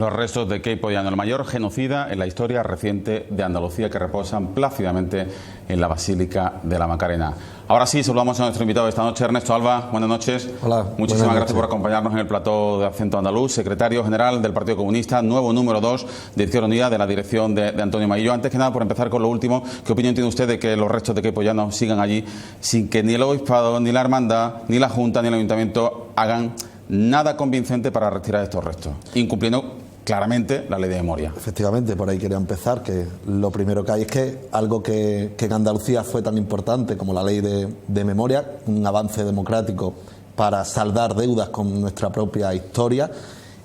Los restos de Queipo Llano, el mayor genocida en la historia reciente de Andalucía, que reposan plácidamente en la Basílica de la Macarena. Ahora sí, saludamos a nuestro invitado de esta noche, Ernesto Alba. Buenas noches. Hola. Muchísimas gracias por acompañarnos en el plató de Acento Andaluz, secretario general del Partido Comunista, nuevo número 2 de Izquierda Unida, de la dirección de Antonio Maillo. Antes que nada, por empezar con lo último, ¿qué opinión tiene usted de que los restos de Queipo Llano sigan allí sin que ni el obispado, ni la hermandad, ni la Junta, ni el Ayuntamiento hagan nada convincente para retirar estos restos, incumpliendo claramente la ley de memoria? Efectivamente, por ahí quería empezar, que lo primero que hay es que algo que en Andalucía fue tan importante como la ley de memoria, un avance democrático para saldar deudas con nuestra propia historia,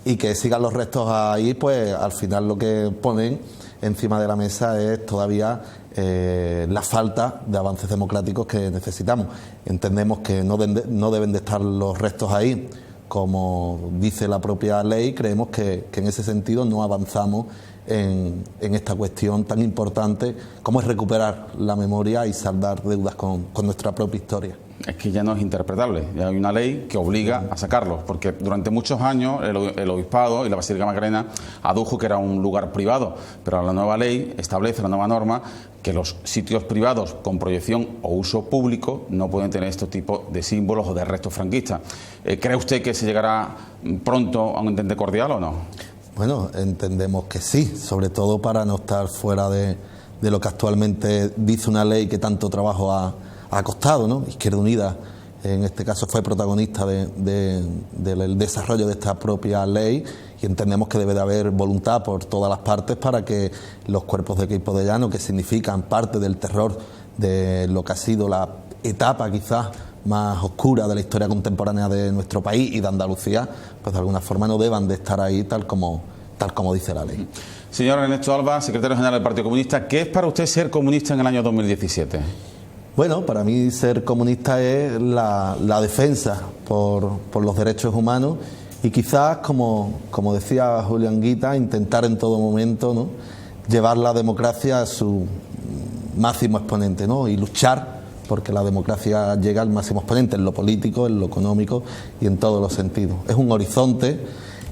y que sigan los restos ahí, pues al final lo que ponen encima de la mesa es todavía la falta de avances democráticos que necesitamos. Entendemos que no deben de estar los restos ahí, como dice la propia ley. Creemos que en ese sentido no avanzamos en esta cuestión tan importante como es recuperar la memoria y saldar deudas con nuestra propia historia. Es que ya no es interpretable, ya hay una ley que obliga a sacarlos, porque durante muchos años el obispado y la Basílica Macarena adujo que era un lugar privado, pero la nueva ley establece, la nueva norma, que los sitios privados con proyección o uso público no pueden tener este tipo de símbolos o de restos franquistas. ¿Cree usted que se llegará pronto a un entente cordial o no? Bueno, entendemos que sí, sobre todo para no estar fuera de lo que actualmente dice una ley que tanto trabajo ha costado, ¿no? Izquierda Unida, en este caso, fue protagonista del desarrollo de esta propia ley, y entendemos que debe de haber voluntad por todas las partes para que los cuerpos de Queipo Llano, que significan parte del terror de lo que ha sido la etapa quizás más oscura de la historia contemporánea de nuestro país y de Andalucía, pues de alguna forma no deban de estar ahí tal como dice la ley. Señor Ernesto Alba, secretario general del Partido Comunista, ¿qué es para usted ser comunista en el año 2017? Bueno, para mí ser comunista es la defensa por los derechos humanos, y quizás, como decía Julián Guita, intentar en todo momento, ¿no?, llevar la democracia a su máximo exponente, ¿no?, y luchar porque la democracia llegue al máximo exponente en lo político, en lo económico y en todos los sentidos. Es un horizonte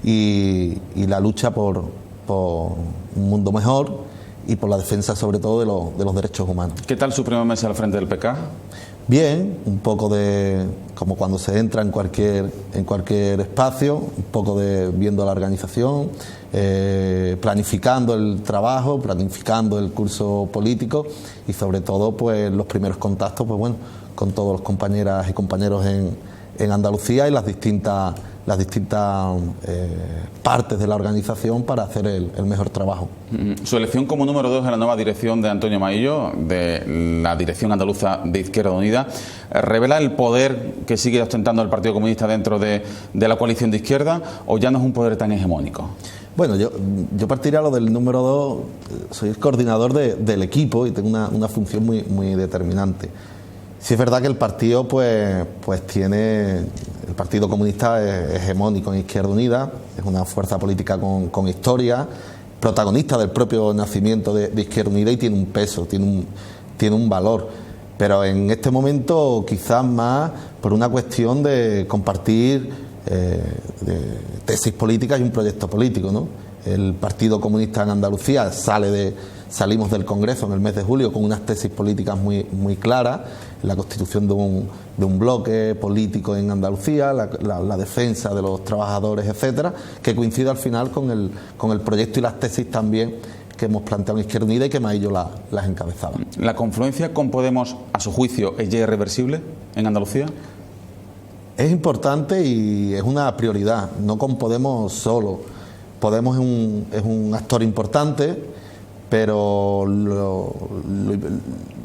y la lucha por un mundo mejor y por la defensa sobre todo de los derechos humanos. ¿Qué tal su primer mes al frente del PK? Bien, un poco de como cuando se entra en cualquier espacio, un poco de viendo la organización, planificando el trabajo, planificando el curso político, y sobre todo pues los primeros contactos, pues bueno, con todos los compañeras y compañeros en Andalucía y las distintas partes de la organización para hacer el mejor trabajo. Su elección como número 2 en la nueva dirección de Antonio Maillo, de la dirección andaluza de Izquierda Unida, ¿revela el poder que sigue ostentando el Partido Comunista dentro de la coalición de izquierda, o ya no es un poder tan hegemónico? Bueno, yo partiría a lo del número 2. Soy el coordinador del equipo y tengo una función muy determinante. Sí es verdad que el partido pues tiene... El Partido Comunista es hegemónico en Izquierda Unida, es una fuerza política con historia, protagonista del propio nacimiento de Izquierda Unida, y tiene un peso, tiene un valor. Pero en este momento quizás más por una cuestión de compartir de tesis políticas y un proyecto político, ¿no? El Partido Comunista en Andalucía salimos del Congreso en el mes de julio con unas tesis políticas muy claras: la constitución de un bloque político en Andalucía, la defensa de los trabajadores, etcétera, que coincide al final con el proyecto y las tesis también que hemos planteado en Izquierda Unida y que Maillo las encabezaba. ¿La confluencia con Podemos, a su juicio, es ya irreversible en Andalucía? Es importante y es una prioridad, no con Podemos solo. Podemos es un actor importante, pero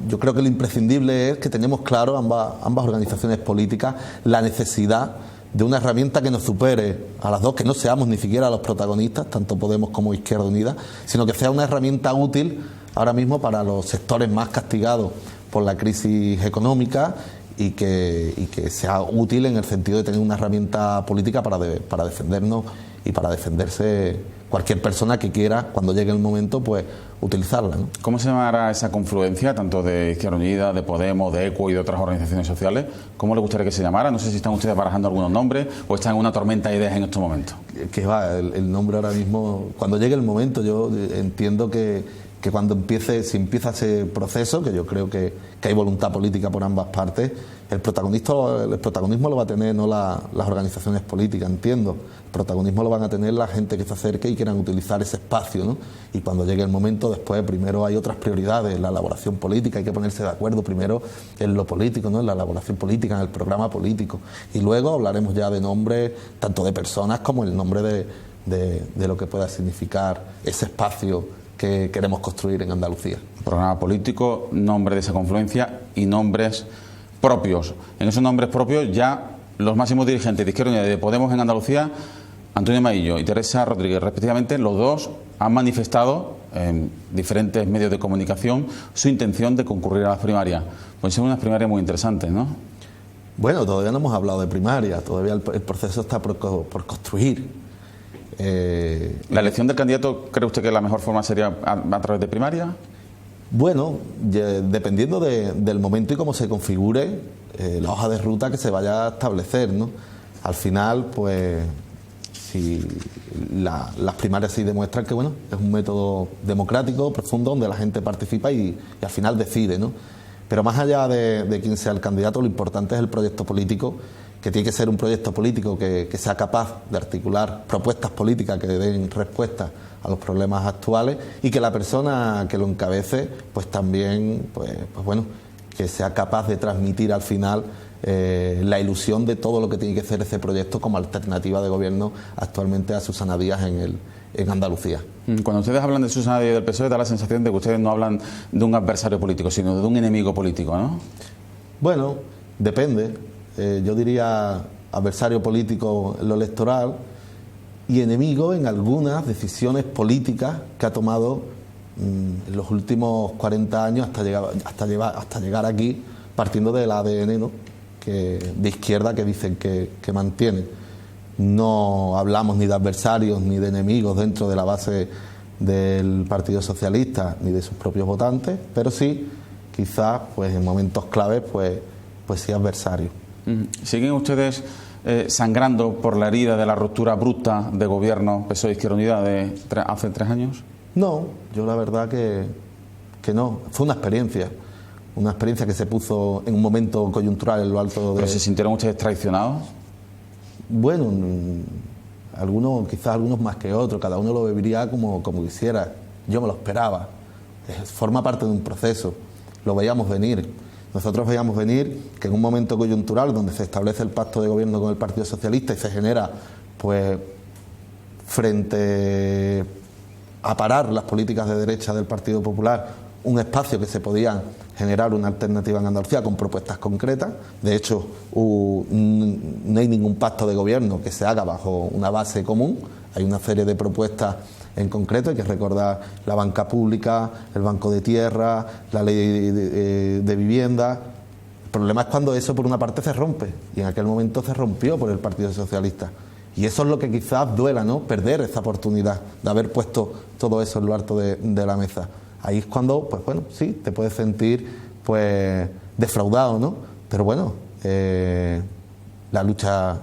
yo creo que lo imprescindible es que tenemos claro ambas organizaciones políticas la necesidad de una herramienta que nos supere a las dos, que no seamos ni siquiera los protagonistas, tanto Podemos como Izquierda Unida, sino que sea una herramienta útil ahora mismo para los sectores más castigados por la crisis económica, y que sea útil en el sentido de tener una herramienta política para defendernos y para defenderse cualquier persona que quiera, cuando llegue el momento, pues utilizarla, ¿no? ¿Cómo se llamará esa confluencia, tanto de Izquierda Unida, de Podemos, de ECO y de otras organizaciones sociales? ¿Cómo le gustaría que se llamara? No sé si están ustedes barajando algunos nombres o están en una tormenta de ideas en estos momentos. que va, el nombre ahora mismo, cuando llegue el momento, yo entiendo que cuando si empieza ese proceso, que yo creo que hay voluntad política por ambas partes, el protagonismo lo va a tener no las organizaciones políticas, entiendo. El protagonismo lo van a tener la gente que se acerque y quieran utilizar ese espacio, ¿no? Y cuando llegue el momento, después, primero hay otras prioridades, la elaboración política, hay que ponerse de acuerdo primero en lo político, ¿no? En la elaboración política, en el programa político. Y luego hablaremos ya de nombres, tanto de personas como el nombre de lo que pueda significar ese espacio que queremos construir en Andalucía. Programa político, nombre de esa confluencia y nombres propios. En esos nombres propios ya los máximos dirigentes de Izquierda Unida y de Podemos en Andalucía, Antonio Maillo y Teresa Rodríguez, respectivamente, los dos han manifestado en diferentes medios de comunicación su intención de concurrir a las primarias. Pues son unas primarias muy interesantes, ¿no? Bueno, todavía no hemos hablado de primarias, todavía el proceso está por construir. ¿La elección del candidato cree usted que la mejor forma sería a través de primaria? Bueno, dependiendo del momento y cómo se configure la hoja de ruta que se vaya a establecer, ¿no? Al final, pues, si las primarias sí demuestran que, bueno, es un método democrático, profundo, donde la gente participa y al final decide, ¿no? Pero más allá de quién sea el candidato, lo importante es el proyecto político, que tiene que ser un proyecto político que sea capaz de articular propuestas políticas que den respuesta a los problemas actuales y que la persona que lo encabece pues también pues bueno, que sea capaz de transmitir al final la ilusión de todo lo que tiene que ser ese proyecto como alternativa de gobierno actualmente a Susana Díaz en Andalucía. Cuando ustedes hablan de Susana Díaz del PSOE da la sensación de que ustedes no hablan de un adversario político, sino de un enemigo político, ¿no? Bueno, depende. Yo diría adversario político en lo electoral y enemigo en algunas decisiones políticas que ha tomado en los últimos 40 años hasta llegar aquí, partiendo del ADN, ¿no? De izquierda que dicen que mantienen. No hablamos ni de adversarios ni de enemigos dentro de la base del Partido Socialista ni de sus propios votantes, pero sí, quizás pues en momentos claves pues sí adversarios. ¿Siguen ustedes sangrando por la herida de la ruptura abrupta de gobierno PSOE Izquierda Unida de hace 3 años? No, yo la verdad que no. Fue una experiencia que se puso en un momento coyuntural en lo alto de... ¿Pero se sintieron ustedes traicionados? Bueno, quizás algunos más que otros, cada uno lo viviría como quisiera. Yo me lo esperaba. Forma parte de un proceso, lo veíamos venir. Nosotros veíamos venir que en un momento coyuntural donde se establece el pacto de gobierno con el Partido Socialista y se genera, pues, frente a parar las políticas de derecha del Partido Popular, un espacio que se podía generar una alternativa en Andalucía con propuestas concretas. De hecho, no hay ningún pacto de gobierno que se haga bajo una base común. Hay una serie de propuestas en concreto, hay que recordar la banca pública, el banco de tierra, la ley de vivienda. El problema es cuando eso por una parte se rompe, y en aquel momento se rompió por el Partido Socialista. Y eso es lo que quizás duela, ¿no? Perder esa oportunidad de haber puesto todo eso en lo alto de la mesa. Ahí es cuando, pues bueno, sí, te puedes sentir pues defraudado, ¿no? Pero bueno, la lucha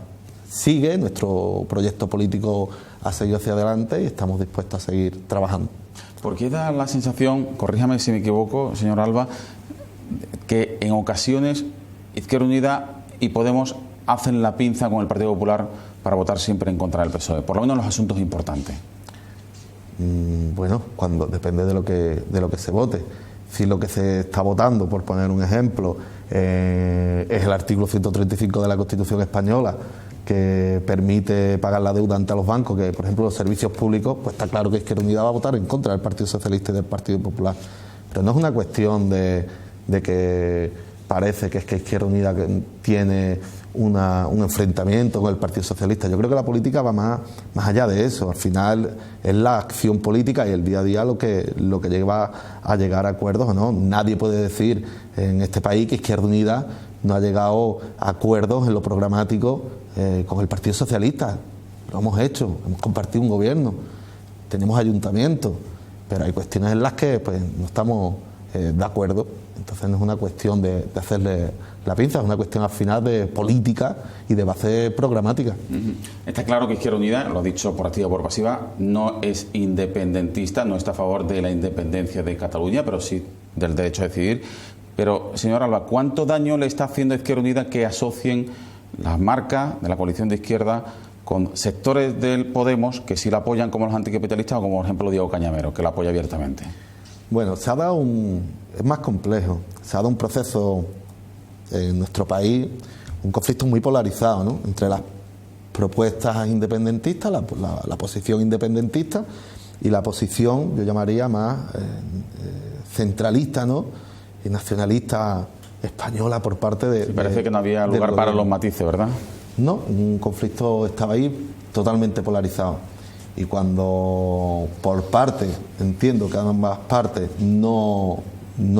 sigue, nuestro proyecto político ha seguido hacia adelante y estamos dispuestos a seguir trabajando. Porque da la sensación, corríjame si me equivoco, señor Alba, que en ocasiones Izquierda Unida y Podemos hacen la pinza con el Partido Popular para votar siempre en contra del PSOE, por lo menos en los asuntos importantes. Bueno, depende de lo que se vote. Si lo que se está votando, por poner un ejemplo, es el artículo 135 de la Constitución española, que permite pagar la deuda ante los bancos, que por ejemplo los servicios públicos, pues está claro que Izquierda Unida va a votar en contra del Partido Socialista y del Partido Popular. Pero no es una cuestión de que parece que es que Izquierda Unida tiene un enfrentamiento con el Partido Socialista. Yo creo que la política va más allá de eso. Al final es la acción política y el día a día lo que lleva a llegar a acuerdos o no. Nadie puede decir en este país que Izquierda Unida no ha llegado a acuerdos en lo programático con el Partido Socialista. Lo hemos hecho, hemos compartido un gobierno, tenemos ayuntamientos, pero hay cuestiones en las que pues no estamos de acuerdo. Entonces no es una cuestión de hacerle la pinza, es una cuestión al final de política y de base programática. Está claro que Izquierda Unida, lo ha dicho por activa o por pasiva, no es independentista, no está a favor de la independencia de Cataluña, pero sí del derecho a decidir. Pero, señor Alba, ¿cuánto daño le está haciendo a Izquierda Unida que asocien las marcas de la coalición de izquierda con sectores del Podemos que sí la apoyan, como los anticapitalistas o como, por ejemplo, Diego Cañamero, que la apoya abiertamente? Bueno, se ha dado es más complejo, se ha dado un proceso en nuestro país, un conflicto muy polarizado, ¿no?, entre las propuestas independentistas, la posición independentista y la posición, yo llamaría más centralista, ¿no?, y nacionalista española por parte de... Parece que no había lugar para los matices, ¿verdad? No, un conflicto estaba ahí totalmente polarizado. Y cuando por parte, entiendo que ambas partes no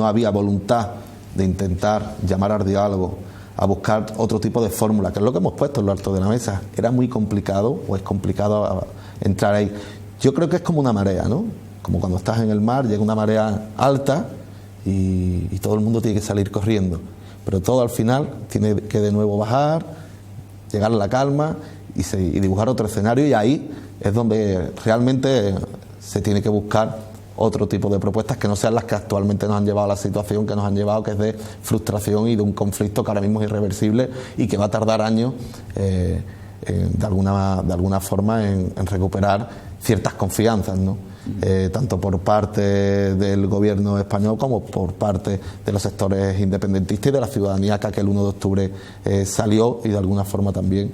había voluntad de intentar llamar al diálogo, a buscar otro tipo de fórmula, que es lo que hemos puesto en lo alto de la mesa, era muy complicado o es complicado entrar ahí. Yo creo que es como una marea, ¿no? Como cuando estás en el mar, llega una marea alta y todo el mundo tiene que salir corriendo. Pero todo al final tiene que de nuevo bajar, llegar a la calma y dibujar otro escenario, y ahí es donde realmente se tiene que buscar otro tipo de propuestas que no sean las que actualmente nos han llevado a la situación que nos han llevado, que es de frustración y de un conflicto que ahora mismo es irreversible y que va a tardar años de alguna forma en recuperar ciertas confianzas, ¿no? Tanto por parte del gobierno español como por parte de los sectores independentistas y de la ciudadanía, que aquel 1 de octubre salió y de alguna forma también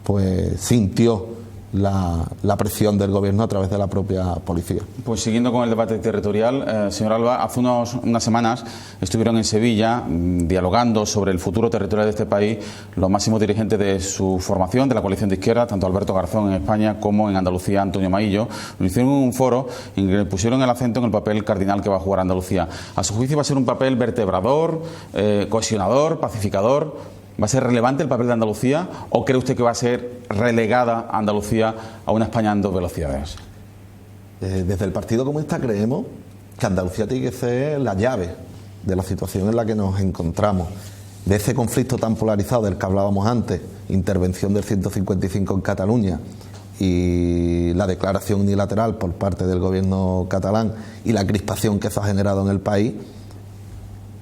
pues sintió la presión del gobierno a través de la propia policía. Pues siguiendo con el debate territorial, señor Alba, hace unas semanas estuvieron en Sevilla dialogando sobre el futuro territorial de este país los máximos dirigentes de su formación, de la coalición de izquierda, tanto Alberto Garzón en España como en Andalucía Antonio Maillo. Lo hicieron en un foro en que pusieron el acento en el papel cardinal que va a jugar Andalucía. A su juicio va a ser un papel vertebrador, cohesionador, pacificador. ¿Va a ser relevante el papel de Andalucía o cree usted que va a ser relegada Andalucía a una España en dos velocidades? Desde el Partido Comunista creemos que Andalucía tiene que ser la llave de la situación en la que nos encontramos, de ese conflicto tan polarizado del que hablábamos antes, intervención del 155 en Cataluña y la declaración unilateral por parte del gobierno catalán y la crispación que eso ha generado en el país.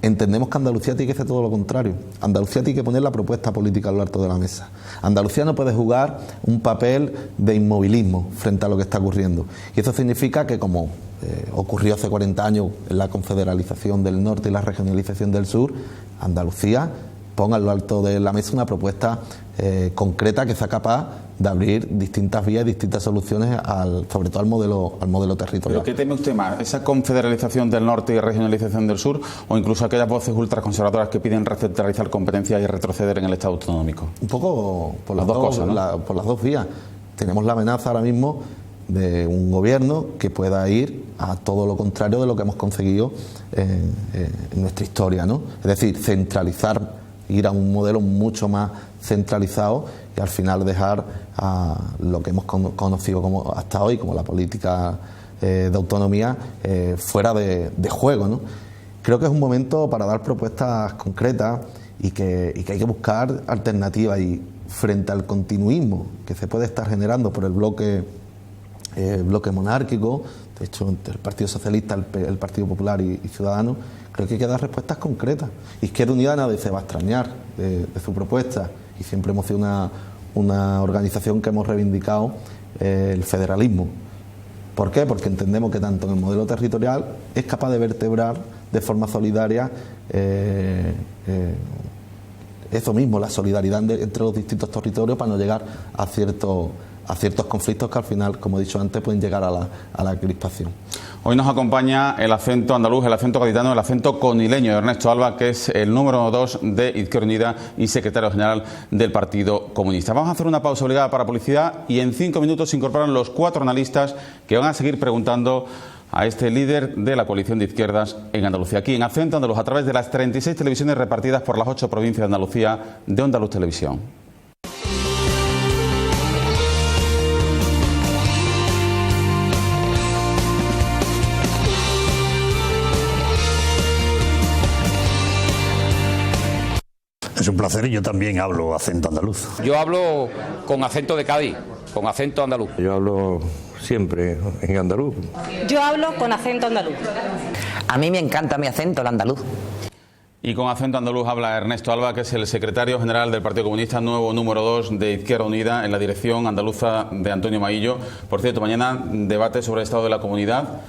Entendemos que Andalucía tiene que hacer todo lo contrario. Andalucía tiene que poner la propuesta política a lo alto de la mesa. Andalucía no puede jugar un papel de inmovilismo frente a lo que está ocurriendo. Y eso significa que, como ocurrió hace 40 años en la confederalización del norte y la regionalización del sur, Andalucía ponga a lo alto de la mesa una propuesta concreta que sea capaz de abrir distintas vías y distintas soluciones sobre todo al modelo territorial. ¿Pero qué teme usted más? ¿Esa confederalización del norte y regionalización del sur o incluso aquellas voces ultraconservadoras que piden recentralizar competencias y retroceder en el Estado autonómico? Un poco por las dos cosas, ¿no? Por las dos vías. Tenemos la amenaza ahora mismo de un gobierno que pueda ir a todo lo contrario de lo que hemos conseguido en nuestra historia, ¿no? Es decir, centralizar, ir a un modelo mucho más centralizado y al final dejar a lo que hemos conocido como hasta hoy como la política de autonomía fuera de juego, ¿no? Creo que es un momento para dar propuestas concretas y que hay que buscar alternativas, y frente al continuismo que se puede estar generando por el bloque monárquico, de hecho entre el Partido Socialista, el Partido Popular y Ciudadanos, creo que hay que dar respuestas concretas. Izquierda Unida nadie se va a extrañar de su propuesta, y siempre hemos sido una organización que hemos reivindicado el federalismo. ¿Por qué? Porque entendemos que tanto en el modelo territorial es capaz de vertebrar de forma solidaria eso mismo, la solidaridad entre los distintos territorios para no llegar a ciertos conflictos que al final, como he dicho antes, pueden llegar a la crispación. Hoy nos acompaña el acento andaluz, el acento gaditano, el acento conileño de Ernesto Alba, que es el número 2 de Izquierda Unida y secretario general del Partido Comunista. Vamos a hacer una pausa obligada para publicidad y en 5 minutos se incorporan los 4 analistas que van a seguir preguntando a este líder de la coalición de izquierdas en Andalucía, aquí en Acento Andaluz, a través de las 36 televisiones repartidas por las 8 provincias de Andalucía de Onda Luz Televisión. un placer y yo también hablo acento andaluz. Yo hablo con acento de Cádiz, con acento andaluz. Yo hablo siempre en andaluz. Yo hablo con acento andaluz. A mí me encanta mi acento, el andaluz. Y con acento andaluz habla Ernesto Alba, que es el secretario general del Partido Comunista, nuevo número 2 de Izquierda Unida en la dirección andaluza de Antonio Maillo. Por cierto, mañana debate sobre el estado de la comunidad.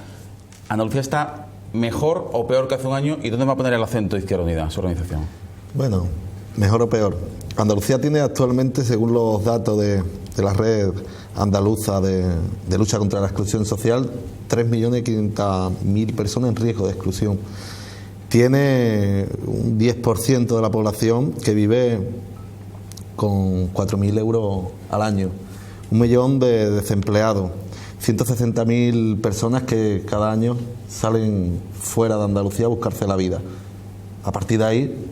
¿Andalucía está mejor o peor que hace un año? ¿Y dónde va a poner el acento Izquierda Unida, su organización? Bueno, mejor o peor. Andalucía tiene actualmente, según los datos de la red andaluza de lucha contra la exclusión social, 3.500.000 personas en riesgo de exclusión. Tiene un 10% de la población que vive con 4.000 euros al año, 1 millón de desempleados, 160.000 personas que cada año salen fuera de Andalucía a buscarse la vida. A partir de ahí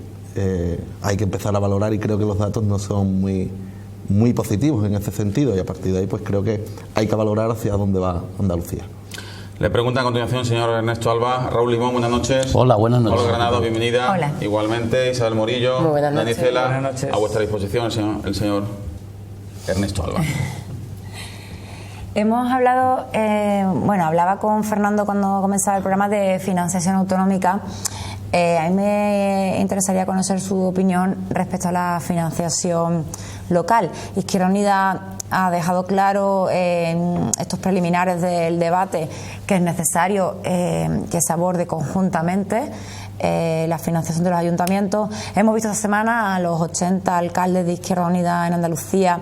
hay que empezar a valorar, y creo que los datos no son muy positivos en ese sentido, y a partir de ahí pues creo que hay que valorar hacia dónde va Andalucía. Le pregunta a continuación, señor Ernesto Alba. Raúl Limón, buenas noches. Hola, buenas noches. Pablo Granado, bienvenida. Hola. Igualmente, Isabel Morillo. Muy buenas Dani noches. Cela, Buenas noches. a vuestra disposición el señor Ernesto Alba. Hemos hablado, hablaba con Fernando cuando comenzaba el programa de financiación autonómica. A mí me interesaría conocer su opinión respecto a la financiación local. Izquierda Unida ha dejado claro en estos preliminares del debate que es necesario que se aborde conjuntamente la financiación de los ayuntamientos. Hemos visto esta semana a los 80 alcaldes de Izquierda Unida en Andalucía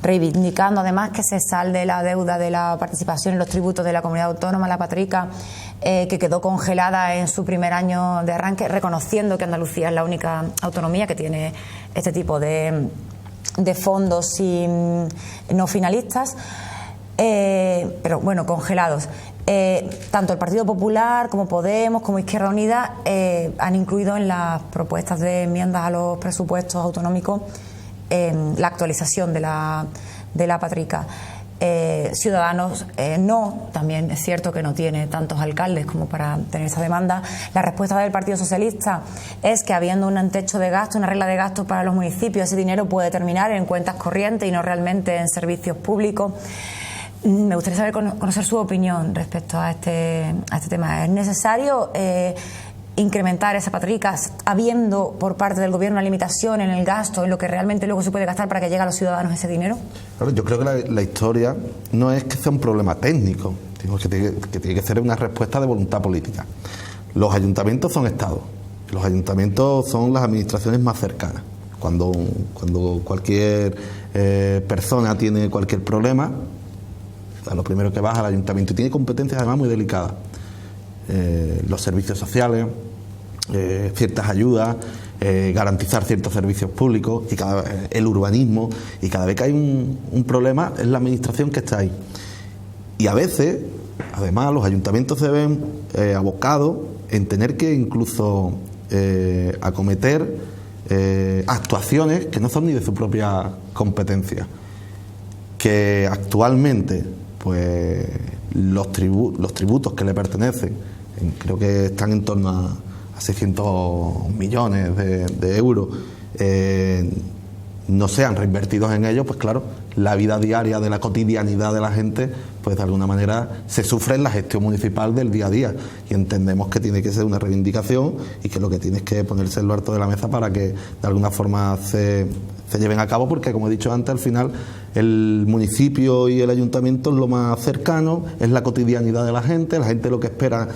reivindicando además que se salde la deuda de la participación en los tributos de la comunidad autónoma, la Patrica, que quedó congelada en su primer año de arranque, reconociendo que Andalucía es la única autonomía que tiene este tipo de fondos y no finalistas, pero bueno, congelados. Tanto el Partido Popular como Podemos como Izquierda Unida han incluido en las propuestas de enmiendas a los presupuestos autonómicos la actualización de la Patrica. Ciudadanos no, también es cierto que no tiene tantos alcaldes como para tener esa demanda. La respuesta del Partido Socialista es que habiendo un techo de gasto, una regla de gasto para los municipios, ese dinero puede terminar en cuentas corrientes y no realmente en servicios públicos. Me gustaría saber, conocer su opinión respecto a este tema. ¿Es necesario incrementar esa Patrica habiendo por parte del gobierno una limitación en el gasto, en lo que realmente luego se puede gastar para que llegue a los ciudadanos ese dinero? Claro, yo creo que la historia no es que sea un problema técnico, digo que tiene que ser una respuesta de voluntad política. Los ayuntamientos son estados, los ayuntamientos son las administraciones más cercanas. Cuando cualquier persona tiene cualquier problema, a lo primero que va al ayuntamiento, y tiene competencias además muy delicadas. Los servicios sociales, ciertas ayudas, garantizar ciertos servicios públicos, y el urbanismo, y cada vez que hay un problema es la administración que está ahí. Y a veces, además, los ayuntamientos se ven abocados en tener que incluso acometer actuaciones que no son ni de su propia competencia, que actualmente pues los tributos que le pertenecen, creo que están en torno a 600 millones de euros, no sean reinvertidos en ellos, pues claro, la vida diaria de la cotidianidad de la gente, pues de alguna manera se sufre en la gestión municipal del día a día, y entendemos que tiene que ser una reivindicación y que lo que tiene es que ponerse en lo alto de la mesa para que de alguna forma se lleven a cabo, porque como he dicho antes, al final el municipio y el ayuntamiento es lo más cercano, es la cotidianidad de la gente lo que espera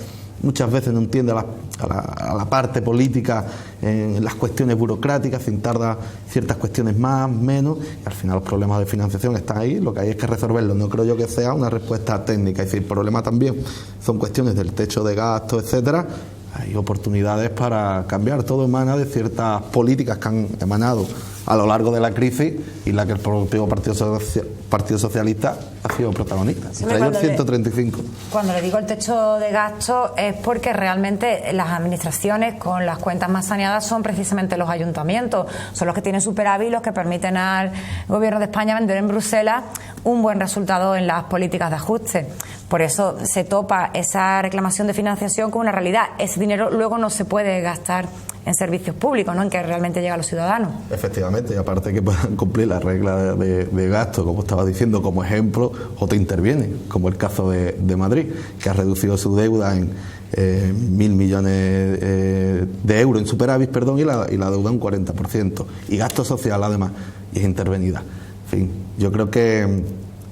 muchas veces no entiende a la parte política en las cuestiones burocráticas, sin tarda ciertas cuestiones más, menos, y al final los problemas de financiación están ahí, lo que hay es que resolverlos. No creo yo que sea una respuesta técnica, es decir, el problema también son cuestiones del techo de gasto, etcétera. Hay oportunidades para cambiar, todo emana de ciertas políticas que han emanado a lo largo de la crisis y la que el propio Partido Socialista ha sido protagonista. Entre ellos 135. Cuando le digo el techo de gasto es porque realmente las administraciones con las cuentas más saneadas son precisamente los ayuntamientos, son los que tienen superávit, los que permiten al gobierno de España vender en Bruselas un buen resultado en las políticas de ajuste. Por eso se topa esa reclamación de financiación con una realidad. Ese dinero luego no se puede gastar en servicios públicos, ¿no? En que realmente llega a los ciudadanos. Efectivamente, y aparte que puedan cumplir las reglas de gasto, como estaba diciendo, como ejemplo, o te interviene, como el caso de Madrid, que ha reducido su deuda en 1.000 millones de euros en superávit, perdón, y la deuda un 40%, y gasto social además, y es intervenida. En fin, yo creo que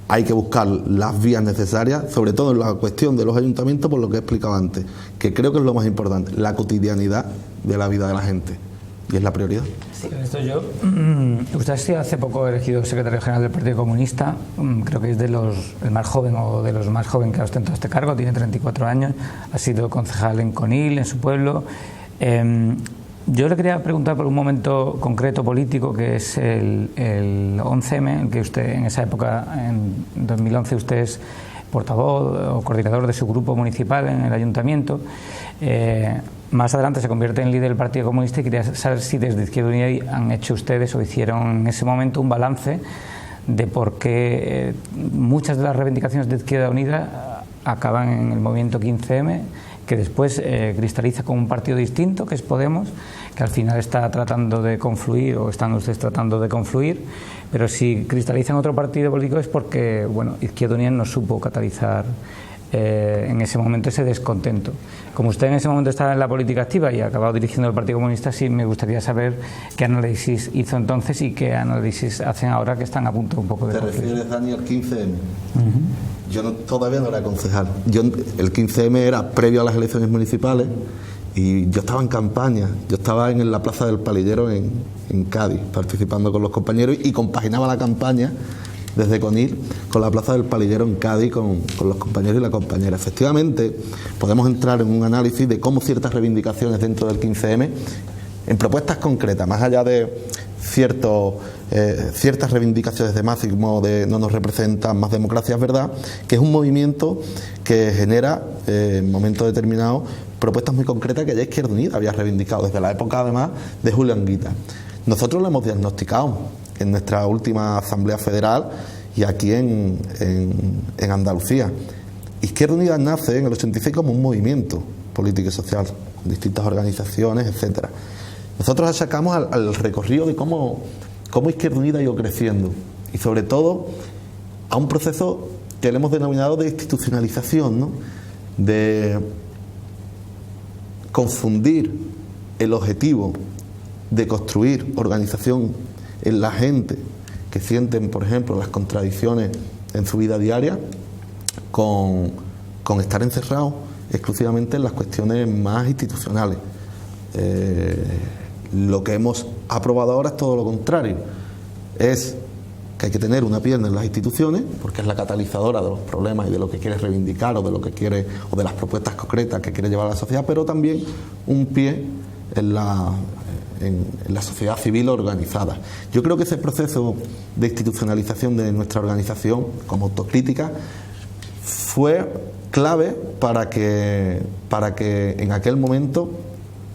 hay que buscar las vías necesarias, sobre todo en la cuestión de los ayuntamientos, por lo que he explicado antes, que creo que es lo más importante, la cotidianidad de la vida de la gente, y es la prioridad. Sí, esto yo. Usted ha sido hace poco elegido secretario general del Partido Comunista, creo que es el más joven o de los más jóvenes que ha ostentado este cargo, tiene 34 años, ha sido concejal en Conil, en su pueblo. Yo le quería preguntar por un momento concreto político, que es el 11M, en que usted en esa época, en 2011, usted es portavoz o coordinador de su grupo municipal en el ayuntamiento. Más adelante se convierte en líder del Partido Comunista, y quería saber si desde Izquierda Unida han hecho ustedes o hicieron en ese momento un balance de por qué muchas de las reivindicaciones de Izquierda Unida acaban en el movimiento 15M, que después cristaliza con un partido distinto, que es Podemos, que al final está tratando de confluir, o están ustedes tratando de confluir, pero si cristaliza en otro partido político es porque, bueno, Izquierda Unida no supo catalizar en ese momento ese descontento. Como usted en ese momento estaba en la política activa y ha acabado dirigiendo el Partido Comunista, sí me gustaría saber qué análisis hizo entonces y qué análisis hacen ahora, que están a punto un poco de confluir. ¿Te refieres, Dani, al 15M? Yo todavía no era concejal. El 15M era previo a las elecciones municipales y yo estaba en campaña. Yo estaba en la Plaza del Palillero en Cádiz, participando con los compañeros, y compaginaba la campaña desde Conil con la Plaza del Palillero en Cádiz con los compañeros y la compañera. Efectivamente, podemos entrar en un análisis de cómo ciertas reivindicaciones dentro del 15M, en propuestas concretas, más allá de ciertas reivindicaciones de máximo de no nos representan, más democracia es verdad, que es un movimiento que genera en momentos determinados propuestas muy concretas que ya Izquierda Unida había reivindicado desde la época, además, de Julio Anguita. Nosotros lo hemos diagnosticado en nuestra última Asamblea Federal y aquí en Andalucía. Izquierda Unida nace en el 86 como un movimiento político y social, con distintas organizaciones, etcétera. Nosotros achacamos al recorrido de cómo Izquierda Unida ha ido creciendo, y sobre todo a un proceso que le hemos denominado de institucionalización, ¿no? De confundir el objetivo de construir organización en la gente que sienten, por ejemplo, las contradicciones en su vida diaria, con estar encerrados exclusivamente en las cuestiones más institucionales. Lo que hemos aprobado ahora es todo lo contrario. Es que hay que tener una pierna en las instituciones, porque es la catalizadora de los problemas y de lo que quiere reivindicar, o de lo que quiere, o de las propuestas concretas que quiere llevar a la sociedad, pero también un pie en la sociedad civil organizada. Yo creo que ese proceso de institucionalización de nuestra organización, como autocrítica, fue clave para que en aquel momento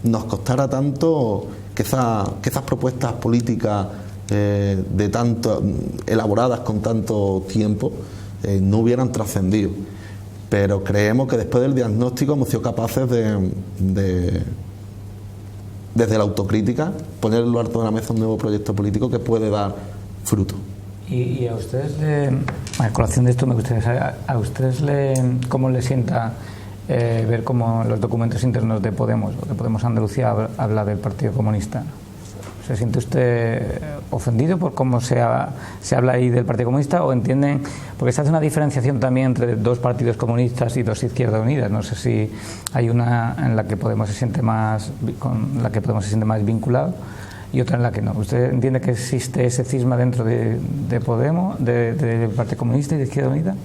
nos costara tanto que esas propuestas políticas de tanto elaboradas con tanto tiempo no hubieran trascendido. Pero creemos que después del diagnóstico hemos sido capaces de desde la autocrítica poner en lo alto de la mesa un nuevo proyecto político que puede dar fruto. Y a ustedes, a colación de esto, me gustaría saber, ¿a ustedes cómo les sienta ver cómo los documentos internos de Podemos o de Podemos Andalucía habla del Partido Comunista? ¿Se siente usted ofendido por cómo se habla ahí del Partido Comunista, o entienden, porque se hace una diferenciación también entre dos partidos comunistas y dos Izquierda Unidas? No sé si hay una en la que Podemos se siente más vinculado y otra en la que no. ¿Usted entiende que existe ese cisma dentro de Podemos, del Partido Comunista y de Izquierda Unida?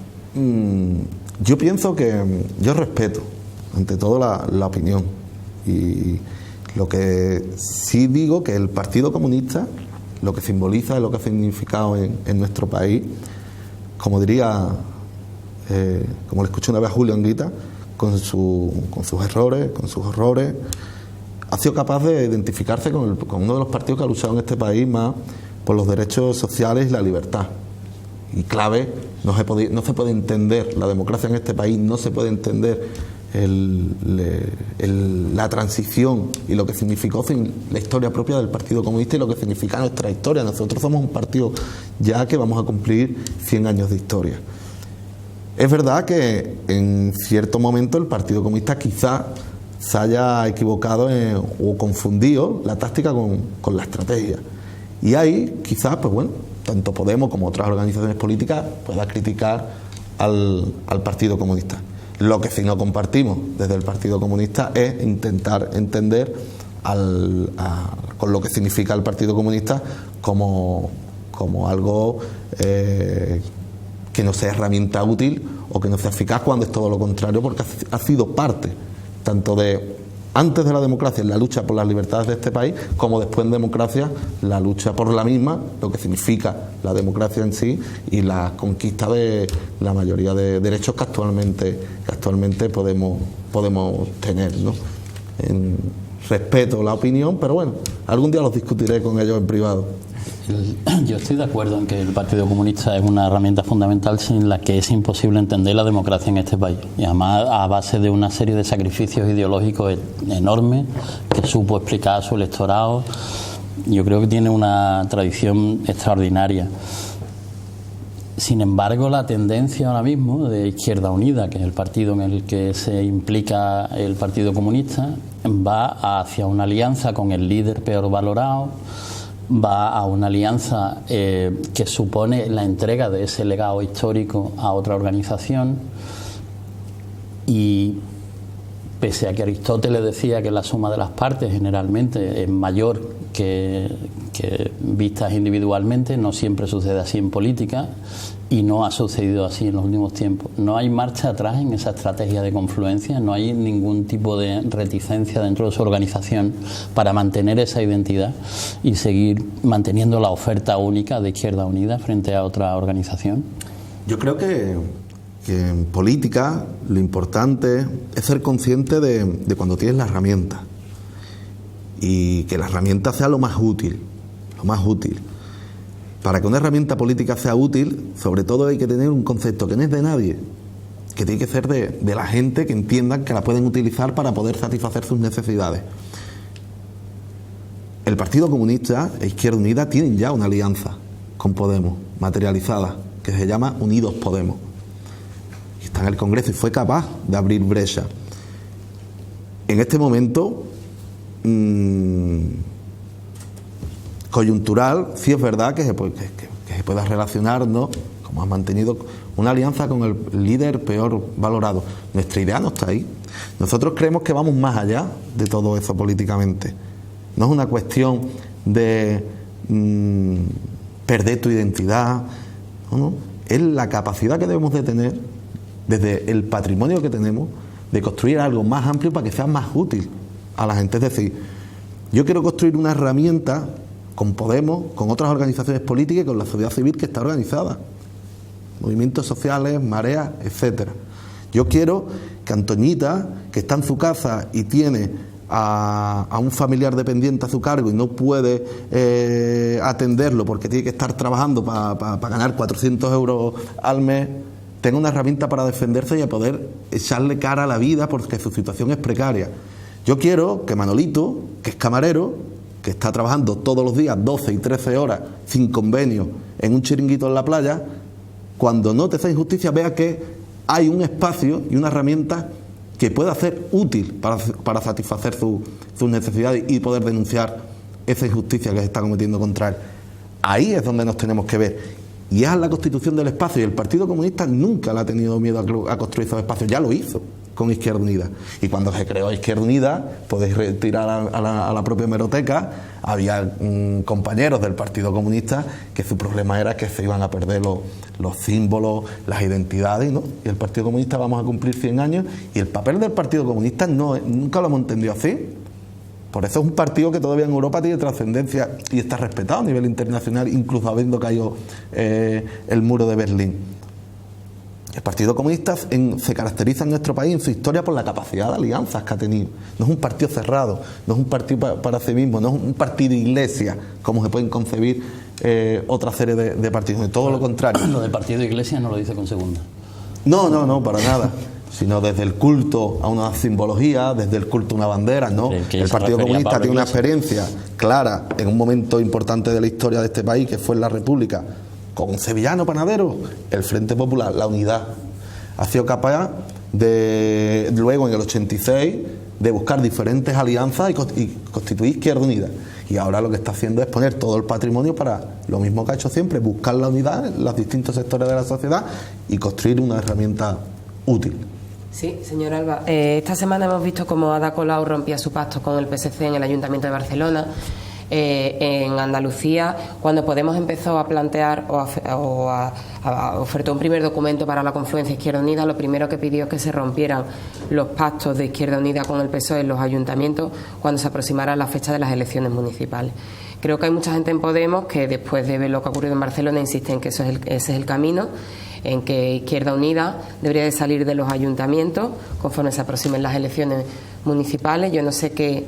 Yo pienso que yo respeto ante todo la opinión, y lo que sí digo que el Partido Comunista, lo que simboliza, lo que ha significado en nuestro país, como diría, como le escuché una vez a Julio Anguita, con sus errores, con sus horrores, ha sido capaz de identificarse con uno de los partidos que ha luchado en este país más por los derechos sociales y la libertad. Y clave, no se puede entender la democracia en este país, no se puede entender la transición y lo que significó la historia propia del Partido Comunista y lo que significa nuestra historia. Nosotros somos un partido ya que vamos a cumplir 100 años de historia. Es verdad que en cierto momento el Partido Comunista quizá se haya equivocado o confundido la táctica con la estrategia. Y ahí quizás, pues bueno, tanto Podemos como otras organizaciones políticas pueda criticar al Partido Comunista. Lo que sí no compartimos desde el Partido Comunista es intentar entender con lo que significa el Partido Comunista como algo que no sea herramienta útil o que no sea eficaz, cuando es todo lo contrario, porque ha sido parte tanto de antes de la democracia en la lucha por las libertades de este país, como después en democracia la lucha por la misma, lo que significa la democracia en sí y la conquista de la mayoría de derechos que actualmente podemos tener, ¿no? Respeto la opinión, pero bueno, algún día los discutiré con ellos en privado. Yo estoy de acuerdo en que el Partido Comunista es una herramienta fundamental sin la que es imposible entender la democracia en este país, y además a base de una serie de sacrificios ideológicos enormes que supo explicar a su electorado. Yo creo que tiene una tradición extraordinaria. Sin embargo, la tendencia ahora mismo de Izquierda Unida, que es el partido en el que se implica el Partido Comunista, va hacia una alianza con el líder peor valorado, va a una alianza que supone la entrega de ese legado histórico a otra organización, y pese a que Aristóteles decía que la suma de las partes generalmente es mayor que vistas individualmente, no siempre sucede así en política y no ha sucedido así en los últimos tiempos. No hay marcha atrás en esa estrategia de confluencia, no hay ningún tipo de reticencia dentro de su organización para mantener esa identidad y seguir manteniendo la oferta única de Izquierda Unida frente a otra organización. Yo creo que en política lo importante es ser consciente de cuando tienes la herramienta, y que la herramienta sea lo más útil. Para que una herramienta política sea útil, sobre todo hay que tener un concepto que no es de nadie, que tiene que ser de la gente, que entiendan que la pueden utilizar para poder satisfacer sus necesidades. El Partido Comunista e Izquierda Unida tienen ya una alianza con Podemos, materializada, que se llama Unidos Podemos. Y está en el Congreso y fue capaz de abrir brecha. En este momento coyuntural, sí es verdad que se pueda relacionar, ¿no?, como ha mantenido una alianza con el líder peor valorado. Nuestra idea no está ahí. Nosotros creemos que vamos más allá de todo eso políticamente. No es una cuestión de perder tu identidad, ¿no? Es la capacidad que debemos de tener, desde el patrimonio que tenemos, de construir algo más amplio para que sea más útil a la gente. Es decir, yo quiero construir una herramienta con Podemos, con otras organizaciones políticas y con la sociedad civil que está organizada, movimientos sociales, mareas, etcétera. Yo quiero que Antoñita, que está en su casa y tiene a un familiar dependiente a su cargo y no puede atenderlo porque tiene que estar trabajando para ganar 400 euros al mes, tenga una herramienta para defenderse y a poder echarle cara a la vida porque su situación es precaria. Yo quiero que Manolito, que es camarero, que está trabajando todos los días 12 y 13 horas sin convenio en un chiringuito en la playa, cuando note esa injusticia vea que hay un espacio y una herramienta que pueda ser útil para satisfacer sus necesidades y poder denunciar esa injusticia que se está cometiendo contra él. Ahí es donde nos tenemos que ver. Y es la constitución del espacio, y el Partido Comunista nunca le ha tenido miedo a construir esos espacios, ya lo hizo con Izquierda Unida. Y cuando se creó Izquierda Unida, podéis retirar a la propia hemeroteca, había compañeros del Partido Comunista que su problema era que se iban a perder los símbolos, las identidades, ¿no? Y el Partido Comunista vamos a cumplir 100 años, y el papel del Partido Comunista nunca lo hemos entendido así. Por eso es un partido que todavía en Europa tiene trascendencia y está respetado a nivel internacional, incluso habiendo caído el muro de Berlín. El Partido Comunista se caracteriza en nuestro país, en su historia, por la capacidad de alianzas que ha tenido. No es un partido cerrado, no es un partido para sí mismo, no es un partido de iglesia, como se pueden concebir otra serie de partidos. Todo lo contrario. Lo de partido de iglesia no lo dice con segunda. No, para nada. sino desde el culto a una simbología, desde el culto a una bandera, ¿no? El Partido Comunista tiene una experiencia clara en un momento importante de la historia de este país, que fue en la República, con un sevillano panadero, el Frente Popular, la unidad. Ha sido capaz de, luego en el 86, de buscar diferentes alianzas y constituir Izquierda Unida. Y ahora lo que está haciendo es poner todo el patrimonio para lo mismo que ha hecho siempre, buscar la unidad en los distintos sectores de la sociedad y construir una herramienta útil. Sí, señor Alba. Esta semana hemos visto cómo Ada Colau rompía su pacto con el PSC en el Ayuntamiento de Barcelona. En Andalucía, cuando Podemos empezó a plantear ofertó un primer documento para la confluencia Izquierda Unida, lo primero que pidió es que se rompieran los pactos de Izquierda Unida con el PSOE en los ayuntamientos cuando se aproximara la fecha de las elecciones municipales. Creo que hay mucha gente en Podemos que, después de ver lo que ha ocurrido en Barcelona, insiste en que ese es el camino, en que Izquierda Unida debería de salir de los ayuntamientos conforme se aproximen las elecciones municipales. Yo no sé qué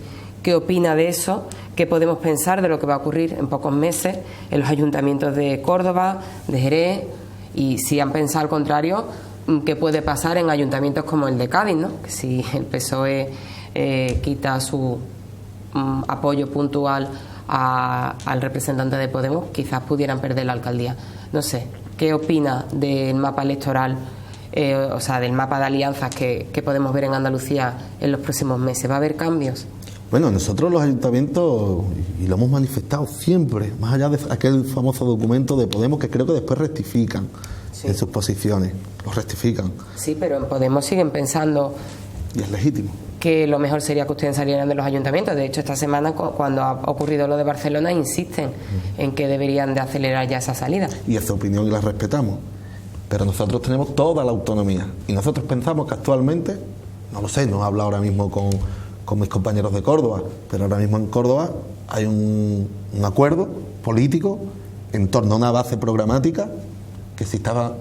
opina de eso, qué podemos pensar de lo que va a ocurrir en pocos meses en los ayuntamientos de Córdoba, de Jerez, y si han pensado al contrario, qué puede pasar en ayuntamientos como el de Cádiz, ¿no? Que si el PSOE quita su apoyo puntual al representante de Podemos, quizás pudieran perder la alcaldía. No sé, ¿qué opina del mapa electoral, o sea, del mapa de alianzas que podemos ver en Andalucía en los próximos meses? ¿Va a haber cambios? Bueno, nosotros los ayuntamientos, y lo hemos manifestado siempre, más allá de aquel famoso documento de Podemos, que creo que después rectifican en sus posiciones, los rectifican. Sí, pero en Podemos siguen pensando... Y es legítimo. Que lo mejor sería que ustedes salieran de los ayuntamientos. De hecho, esta semana, cuando ha ocurrido lo de Barcelona, insisten en que deberían de acelerar ya esa salida. Y esa opinión y la respetamos. Pero nosotros tenemos toda la autonomía. Y nosotros pensamos que actualmente, no lo sé, no hablo ahora mismo con mis compañeros de Córdoba, pero ahora mismo en Córdoba hay un acuerdo político en torno a una base programática que, si estaba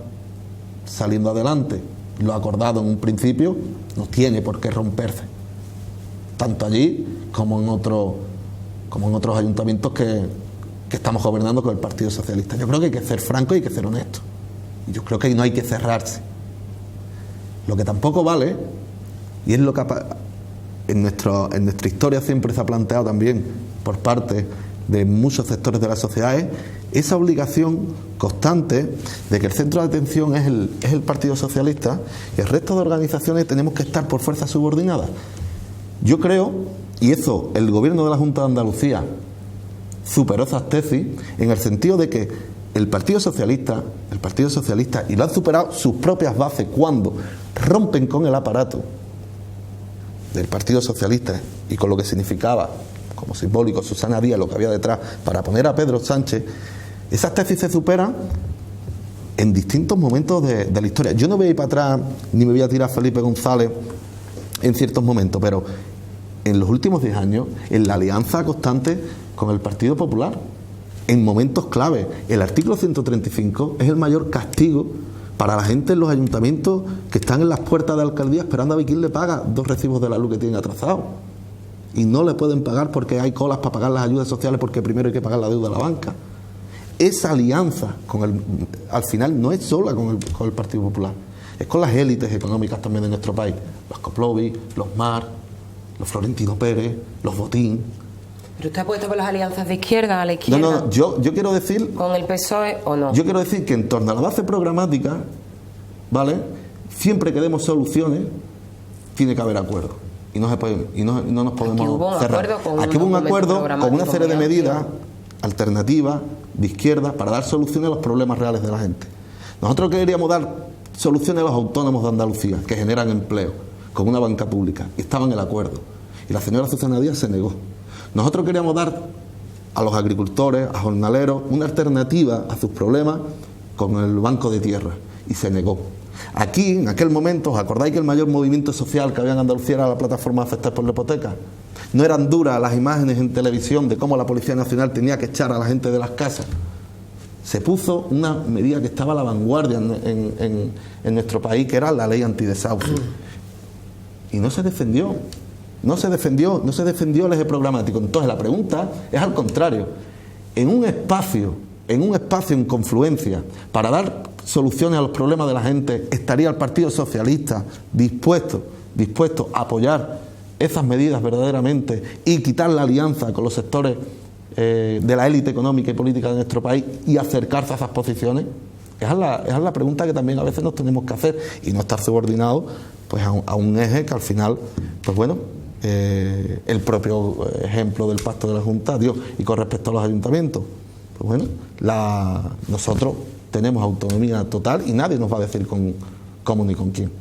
saliendo adelante lo acordado en un principio, no tiene por qué romperse, tanto allí como en otros ayuntamientos que estamos gobernando con el Partido Socialista. Yo creo que hay que ser franco y hay que ser honesto, y yo creo que no hay que cerrarse. Lo que tampoco vale, y es lo que en nuestra historia siempre se ha planteado también por parte de muchos sectores de la sociedad, es esa obligación constante de que el centro de atención es el Partido Socialista y el resto de organizaciones tenemos que estar por fuerza subordinada. Yo creo, y eso el gobierno de la Junta de Andalucía superó esas tesis, en el sentido de que el Partido Socialista, y lo han superado sus propias bases cuando rompen con el aparato del Partido Socialista y con lo que significaba como simbólico Susana Díaz, lo que había detrás para poner a Pedro Sánchez. Esas tesis se superan en distintos momentos de la historia. Yo no voy a ir para atrás ni me voy a tirar a Felipe González en ciertos momentos, pero en los últimos 10 años, en la alianza constante con el Partido Popular, en momentos clave, el artículo 135 es el mayor castigo para la gente en los ayuntamientos que están en las puertas de la alcaldía esperando a ver quién le paga 2 recibos de la luz que tienen atrasados. Y no le pueden pagar porque hay colas para pagar las ayudas sociales, porque primero hay que pagar la deuda a la banca. Esa alianza al final no es sola con el Partido Popular, es con las élites económicas también de nuestro país. Los Coplovi, los Mar, los Florentino Pérez, los Botín. ¿Pero usted ha puesto por las alianzas de izquierda a la izquierda? No, yo quiero decir... ¿Con el PSOE o no? Yo quiero decir que en torno a la base programática, ¿vale?, siempre que demos soluciones, tiene que haber acuerdo. Y no nos podemos cerrar. Aquí hubo un acuerdo con una serie de medidas alternativas de izquierda para dar soluciones a los problemas reales de la gente. Nosotros queríamos dar soluciones a los autónomos de Andalucía, que generan empleo, con una banca pública, y estaba en el acuerdo. Y la señora Susana Díaz se negó. Nosotros queríamos dar a los agricultores, a jornaleros, una alternativa a sus problemas con el Banco de Tierra, y se negó. Aquí, en aquel momento, ¿os acordáis que el mayor movimiento social que había en Andalucía era la plataforma afectada por la hipoteca? No eran duras las imágenes en televisión de cómo la Policía Nacional tenía que echar a la gente de las casas. Se puso una medida que estaba a la vanguardia en nuestro país, que era la ley antidesahucio. Y no se defendió. No se defendió el eje programático. Entonces la pregunta es al contrario. En un espacio en confluencia para dar soluciones a los problemas de la gente, estaría el Partido Socialista dispuesto a apoyar esas medidas verdaderamente y quitar la alianza con los sectores de la élite económica y política de nuestro país y acercarse a esas posiciones? Esa es la pregunta que también a veces nos tenemos que hacer, y no estar subordinado pues a un eje que al final, pues bueno, el propio ejemplo del pacto de la Junta dio. Y con respecto a los ayuntamientos, pues bueno, nosotros tenemos autonomía total y nadie nos va a decir cómo ni con quién.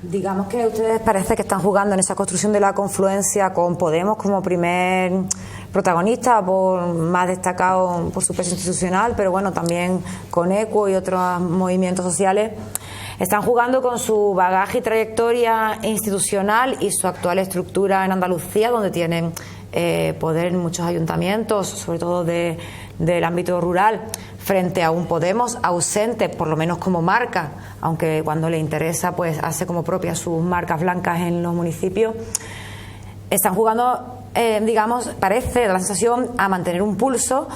Digamos que ustedes parece que están jugando en esa construcción de la confluencia con Podemos como primer protagonista, más destacado por su peso institucional, pero bueno, también con ECUO y otros movimientos sociales. Están jugando con su bagaje y trayectoria institucional y su actual estructura en Andalucía, donde tienen poder en muchos ayuntamientos, sobre todo del ámbito rural, frente a un Podemos ausente, por lo menos como marca, aunque cuando le interesa pues hace como propia sus marcas blancas en los municipios. Están jugando, digamos, parece, da la sensación, a mantener un pulso.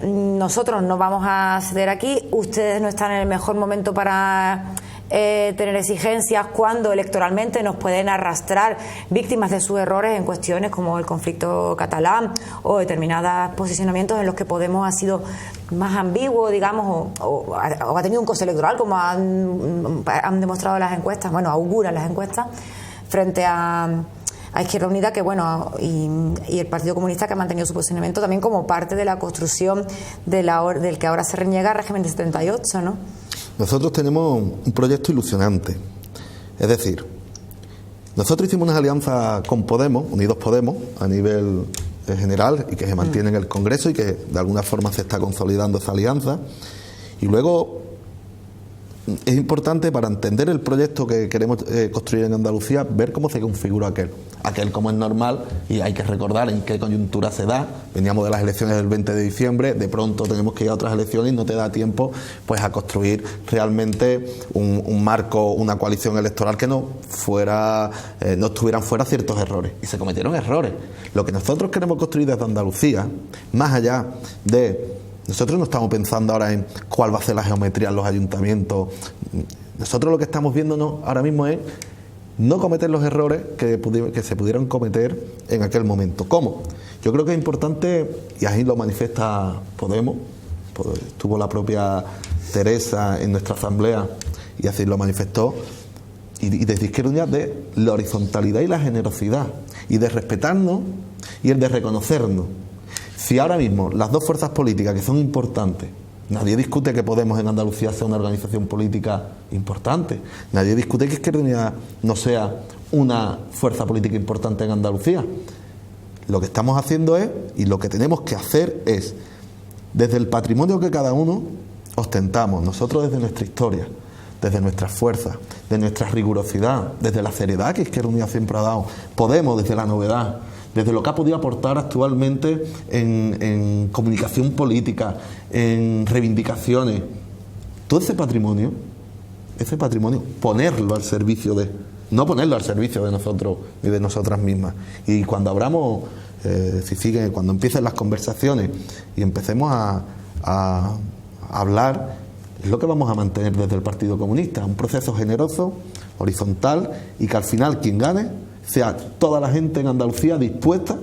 Nosotros no vamos a ceder aquí, ustedes no están en el mejor momento para tener exigencias cuando electoralmente nos pueden arrastrar víctimas de sus errores en cuestiones como el conflicto catalán o determinados posicionamientos en los que Podemos ha sido más ambiguo, digamos, o ha tenido un coste electoral, como han demostrado las encuestas, bueno, auguran las encuestas, frente a Izquierda Unida, que bueno, y el Partido Comunista, que ha mantenido su posicionamiento también como parte de la construcción del que ahora se reniega el régimen de 78, ¿no? Nosotros tenemos un proyecto ilusionante. Es decir, nosotros hicimos unas alianzas con Podemos, Unidos Podemos, a nivel general, y que se mantiene en el Congreso y que de alguna forma se está consolidando esa alianza. Y luego es importante, para entender el proyecto que queremos construir en Andalucía, ver cómo se configura aquel como es normal, y hay que recordar en qué coyuntura se da. Veníamos de las elecciones del 20 de diciembre, de pronto tenemos que ir a otras elecciones y no te da tiempo pues a construir realmente un marco, una coalición electoral que no estuvieran fuera ciertos errores, y se cometieron errores. Lo que nosotros queremos construir desde Andalucía, más allá de... Nosotros no estamos pensando ahora en cuál va a ser la geometría en los ayuntamientos. Nosotros lo que estamos viendo ahora mismo es no cometer los errores que se pudieron cometer en aquel momento. ¿Cómo? Yo creo que es importante, y así lo manifiesta Podemos, estuvo la propia Teresa en nuestra asamblea y así lo manifestó, y desde Izquierda Unida, de la horizontalidad y la generosidad, y de respetarnos y el de reconocernos. Si ahora mismo las dos fuerzas políticas que son importantes, nadie discute que Podemos en Andalucía sea una organización política importante, nadie discute que Izquierda Unida no sea una fuerza política importante en Andalucía. Lo que estamos haciendo es, y lo que tenemos que hacer es, desde el patrimonio que cada uno ostentamos, nosotros desde nuestra historia, desde nuestras fuerzas, de nuestra rigurosidad, desde la seriedad que Izquierda Unida siempre ha dado, Podemos desde la novedad, desde lo que ha podido aportar actualmente en comunicación política, en reivindicaciones, todo ese patrimonio, ponerlo al servicio no ponerlo al servicio de nosotros ni de nosotras mismas. Y cuando abramos, cuando empiecen las conversaciones y empecemos a hablar, es lo que vamos a mantener desde el Partido Comunista, un proceso generoso, horizontal, y que al final quien gane sea toda la gente en Andalucía dispuesta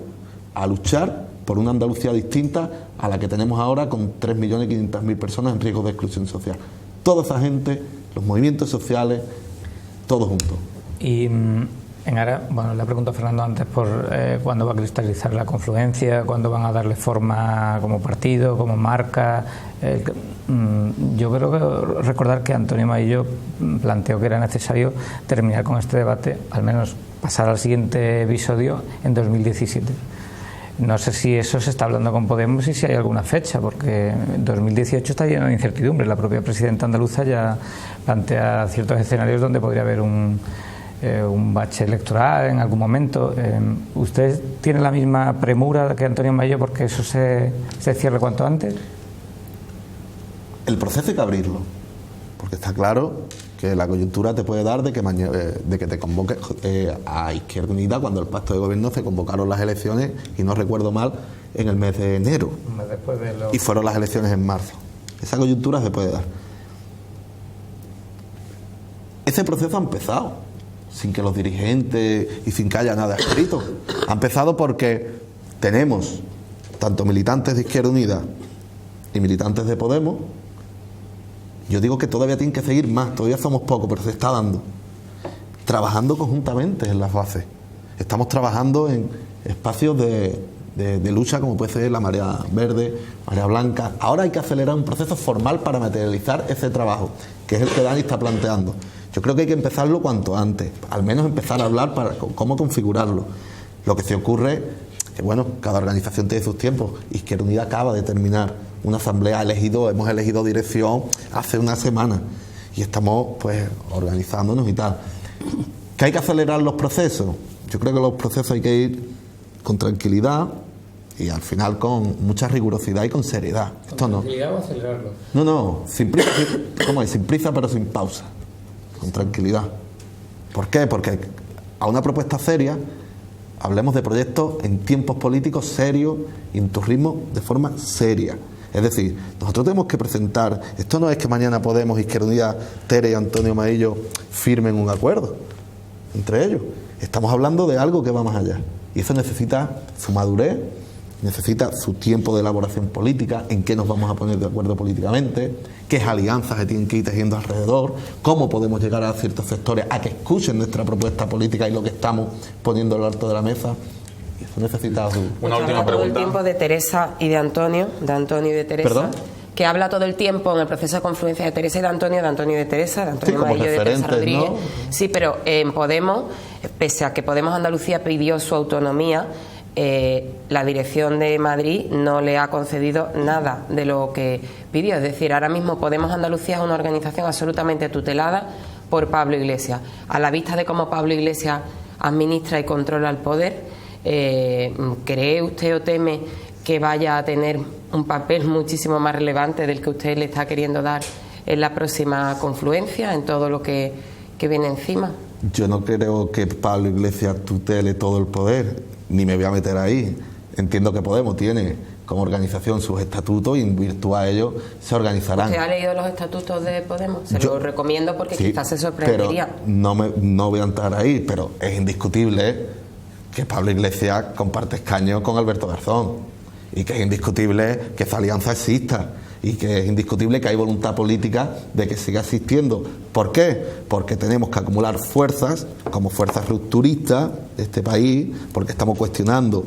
a luchar por una Andalucía distinta a la que tenemos ahora, con 3.500.000 personas en riesgo de exclusión social. Toda esa gente, los movimientos sociales, todos juntos. Y bueno, le pregunto a Fernando antes por cuándo va a cristalizar la confluencia, cuándo van a darle forma como partido, como marca. Yo creo que recordar que Antonio Maillo planteó que era necesario terminar con este debate, al menos pasar al siguiente episodio en 2017. No sé si eso se está hablando con Podemos y si hay alguna fecha, porque 2018 está lleno de incertidumbre. La propia presidenta andaluza ya plantea ciertos escenarios donde podría haber un bache electoral en algún momento. ¿Usted tiene la misma premura que Antonio Maillo porque eso se cierre cuanto antes? El proceso hay que abrirlo, porque está claro que la coyuntura te puede dar de que te convoque a Izquierda Unida cuando el pacto de gobierno se convocaron las elecciones, y no recuerdo mal, en el mes de enero, y fueron las elecciones en marzo. Esa coyuntura se puede dar. Ese proceso ha empezado, sin que los dirigentes y sin que haya nada escrito. Ha empezado porque tenemos tanto militantes de Izquierda Unida y militantes de Podemos. Yo digo que todavía tienen que seguir más, todavía somos pocos, pero se está dando. Trabajando conjuntamente en las bases. Estamos trabajando en espacios de lucha como puede ser la marea verde, marea blanca. Ahora hay que acelerar un proceso formal para materializar ese trabajo, que es el que Dani está planteando. Yo creo que hay que empezarlo cuanto antes, al menos empezar a hablar para cómo configurarlo. Lo que se ocurre, que bueno, cada organización tiene sus tiempos. Izquierda Unida acaba de terminar una asamblea, hemos elegido dirección hace una semana y estamos pues organizándonos y tal. ¿Que hay que acelerar los procesos? Yo creo que los procesos hay que ir con tranquilidad y al final con mucha rigurosidad y con seriedad. Esto no. ¿Con tranquilidad o acelerarlo? No, sin prisa, ¿cómo es? Sin prisa pero sin pausa. Con tranquilidad. ¿Por qué? Porque a una propuesta seria hablemos de proyectos en tiempos políticos serios y en tu ritmo de forma seria. Es decir, nosotros tenemos que presentar, esto no es que mañana Podemos, Izquierda Unida, Tere y Antonio Maillo firmen un acuerdo entre ellos. Estamos hablando de algo que va más allá. Y eso necesita su madurez, necesita su tiempo de elaboración política, en qué nos vamos a poner de acuerdo políticamente, qué alianzas se tienen que ir tejiendo alrededor, cómo podemos llegar a ciertos sectores a que escuchen nuestra propuesta política y lo que estamos poniendo al alto de la mesa. Y eso necesita una última pregunta. Todo el tiempo de Teresa y de Antonio y de Teresa. ¿Perdón? Que habla todo el tiempo en el proceso de confluencia de Teresa y de Antonio y de Teresa, de Antonio Maillo y de Teresa Rodríguez. ¿No? Sí, pero en Podemos, pese a que Podemos Andalucía pidió su autonomía, la dirección de Madrid no le ha concedido nada de lo que pidió. Es decir, ahora mismo Podemos Andalucía es una organización absolutamente tutelada por Pablo Iglesias. A la vista de cómo Pablo Iglesias administra y controla el poder, ¿cree usted o teme que vaya a tener un papel muchísimo más relevante del que usted le está queriendo dar en la próxima confluencia, en todo lo que viene encima? Yo no creo que Pablo Iglesias tutele todo el poder, ni me voy a meter ahí. Entiendo que Podemos tiene como organización sus estatutos y en virtud a ellos se organizarán. ¿Usted ha leído los estatutos de Podemos? Se lo recomiendo porque sí, quizás se sorprendería. Pero no voy a entrar ahí, pero es indiscutible que Pablo Iglesias comparte escaño con Alberto Garzón. Y que es indiscutible que esa alianza exista y que es indiscutible que hay voluntad política de que siga existiendo. ¿Por qué? Porque tenemos que acumular fuerzas como fuerzas rupturistas de este país, porque estamos cuestionando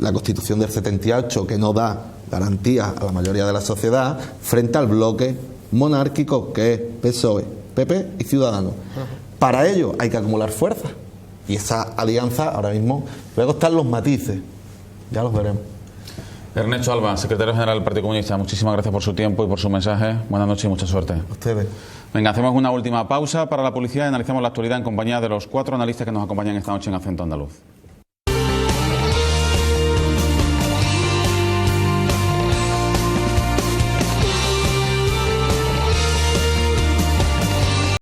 la Constitución del 78 que no da garantías a la mayoría de la sociedad frente al bloque monárquico que es PSOE, PP y Ciudadanos. Para ello hay que acumular fuerzas y esa alianza ahora mismo, luego están los matices. Ya los veremos. Ernesto Alba, secretario general del Partido Comunista, muchísimas gracias por su tiempo y por su mensaje. Buenas noches y mucha suerte. A ustedes. Venga, hacemos una última pausa para la publicidad y analizamos la actualidad en compañía de los 4 analistas que nos acompañan esta noche en Acento Andaluz.